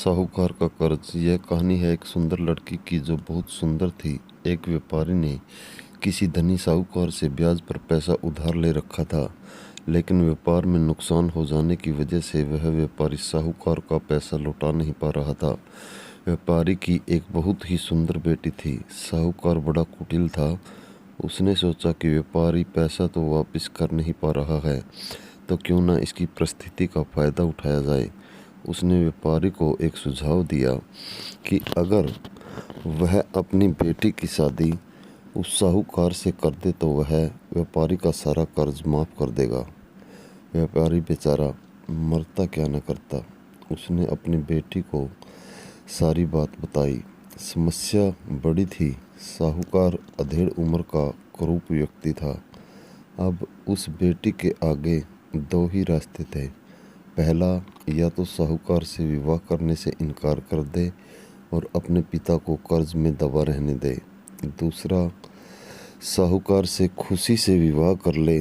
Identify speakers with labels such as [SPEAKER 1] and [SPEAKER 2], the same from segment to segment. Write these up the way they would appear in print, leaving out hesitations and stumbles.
[SPEAKER 1] साहूकार का कर्ज। यह कहानी है एक सुंदर लड़की की जो बहुत सुंदर थी। एक व्यापारी ने किसी धनी साहूकार से ब्याज पर पैसा उधार ले रखा था, लेकिन व्यापार में नुकसान हो जाने की वजह से वह व्यापारी साहूकार का पैसा लौटा नहीं पा रहा था। व्यापारी की एक बहुत ही सुंदर बेटी थी। साहूकार बड़ा कुटिल था। उसने सोचा कि व्यापारी पैसा तो वापस कर नहीं पा रहा है, तो क्यों ना इसकी परिस्थिति का फ़ायदा उठाया जाए। उसने व्यापारी को एक सुझाव दिया कि अगर वह अपनी बेटी की शादी उस साहूकार से कर दे तो वह व्यापारी का सारा कर्ज माफ़ कर देगा। व्यापारी बेचारा मरता क्या न करता। उसने अपनी बेटी को सारी बात बताई। समस्या बड़ी थी। साहूकार अधेड़ उम्र का क्रूर व्यक्ति था। अब उस बेटी के आगे दो ही रास्ते थे। पहला, या तो साहूकार से विवाह करने से इनकार कर दे और अपने पिता को कर्ज में दबा रहने दे। दूसरा, साहूकार से खुशी से विवाह कर ले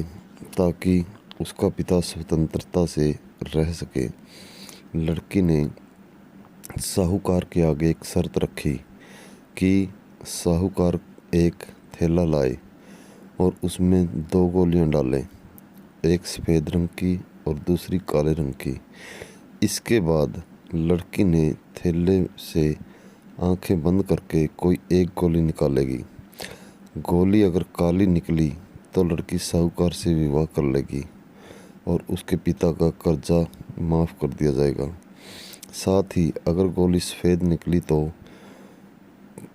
[SPEAKER 1] ताकि उसका पिता स्वतंत्रता से रह सके। लड़की ने साहूकार के आगे एक शर्त रखी कि साहूकार एक थैला लाए और उसमें दो गोलियां डाले, एक सफ़ेद रंग की और दूसरी काले रंग की। इसके बाद लड़की ने थैले से आंखें बंद करके कोई एक गोली निकालेगी। गोली अगर काली निकली तो लड़की साहूकार से विवाह कर लेगी और उसके पिता का कर्जा माफ़ कर दिया जाएगा। साथ ही अगर गोली सफ़ेद निकली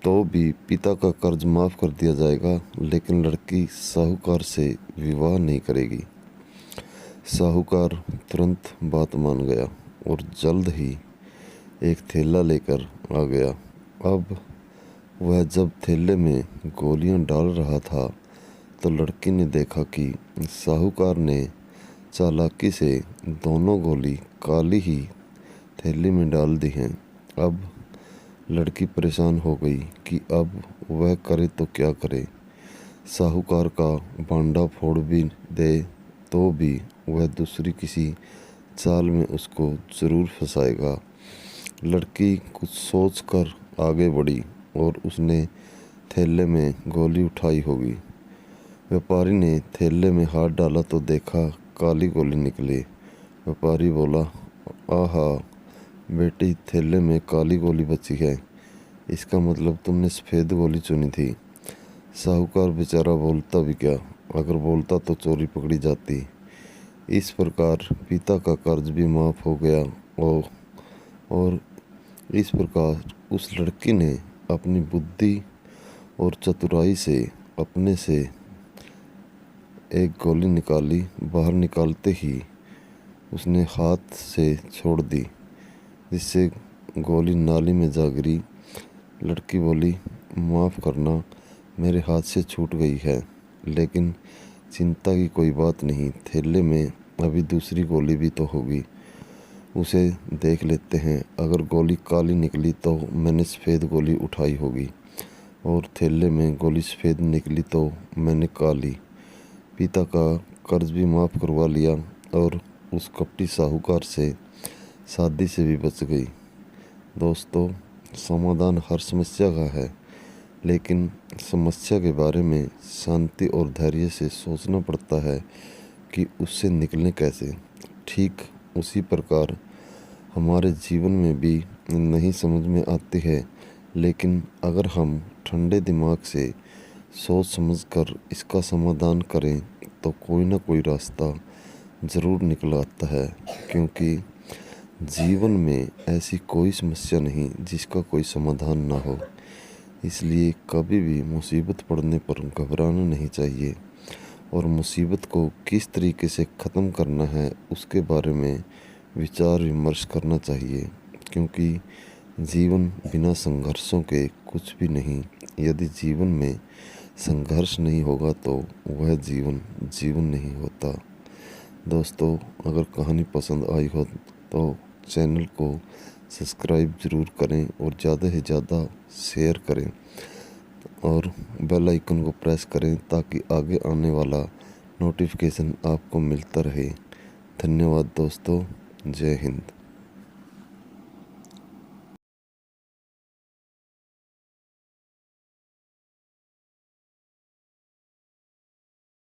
[SPEAKER 1] तो भी पिता का कर्ज माफ़ कर दिया जाएगा, लेकिन लड़की साहूकार से विवाह नहीं करेगी। साहूकार तुरंत बात मान गया और जल्द ही एक थैला लेकर आ गया। अब वह जब थैले में गोलियां डाल रहा था तो लड़की ने देखा कि साहूकार ने चालाकी से दोनों गोली काली ही थैली में डाल दी हैं। अब लड़की परेशान हो गई कि अब वह करे तो क्या करे। साहूकार का भांडा फोड़ भी दे तो भी वह दूसरी किसी चाल में उसको ज़रूर फंसाएगा। लड़की कुछ सोचकर आगे बढ़ी और उसने थैले में गोली उठाई होगी। व्यापारी ने थैले में हाथ डाला तो देखा काली गोली निकली। व्यापारी बोला, आहा बेटी, थैले में काली गोली बची है, इसका मतलब तुमने सफ़ेद गोली चुनी थी। साहूकार बेचारा बोलता भी क्या, अगर बोलता तो चोरी पकड़ी जाती। इस प्रकार पिता का कर्ज भी माफ़ हो गया और इस प्रकार उस लड़की ने अपनी बुद्धि और चतुराई से अपने से एक गोली निकाली। बाहर निकालते ही उसने हाथ से छोड़ दी, जिससे गोली नाली में जा गिरी। लड़की बोली, माफ़ करना, मेरे हाथ से छूट गई है, लेकिन चिंता की कोई बात नहीं। थैले में अभी दूसरी गोली भी तो होगी, उसे देख लेते हैं। अगर गोली काली निकली तो मैंने सफ़ेद गोली उठाई होगी और थैले में गोली सफ़ेद निकली तो मैंने काली। पिता का कर्ज भी माफ़ करवा लिया और उस कपटी साहूकार से शादी से भी बच गई। दोस्तों, समाधान हर समस्या का है, लेकिन समस्या के बारे में शांति और धैर्य से सोचना पड़ता है कि उससे निकलें कैसे। ठीक उसी प्रकार हमारे जीवन में भी नहीं समझ में आती है, लेकिन अगर हम ठंडे दिमाग से सोच समझकर इसका समाधान करें तो कोई ना कोई रास्ता ज़रूर निकल आता है। क्योंकि जीवन में ऐसी कोई समस्या नहीं जिसका कोई समाधान ना हो। इसलिए कभी भी मुसीबत पड़ने पर घबराना नहीं चाहिए और मुसीबत को किस तरीके से ख़त्म करना है उसके बारे में विचार विमर्श करना चाहिए। क्योंकि जीवन बिना संघर्षों के कुछ भी नहीं। यदि जीवन में संघर्ष नहीं होगा तो वह जीवन नहीं होता। दोस्तों, अगर कहानी पसंद आई हो तो चैनल को सब्सक्राइब ज़रूर करें और ज़्यादा से ज़्यादा शेयर करें और बेल आइकन को प्रेस करें ताकि आगे आने वाला नोटिफिकेशन आपको मिलता रहे। धन्यवाद दोस्तों। जय हिंद।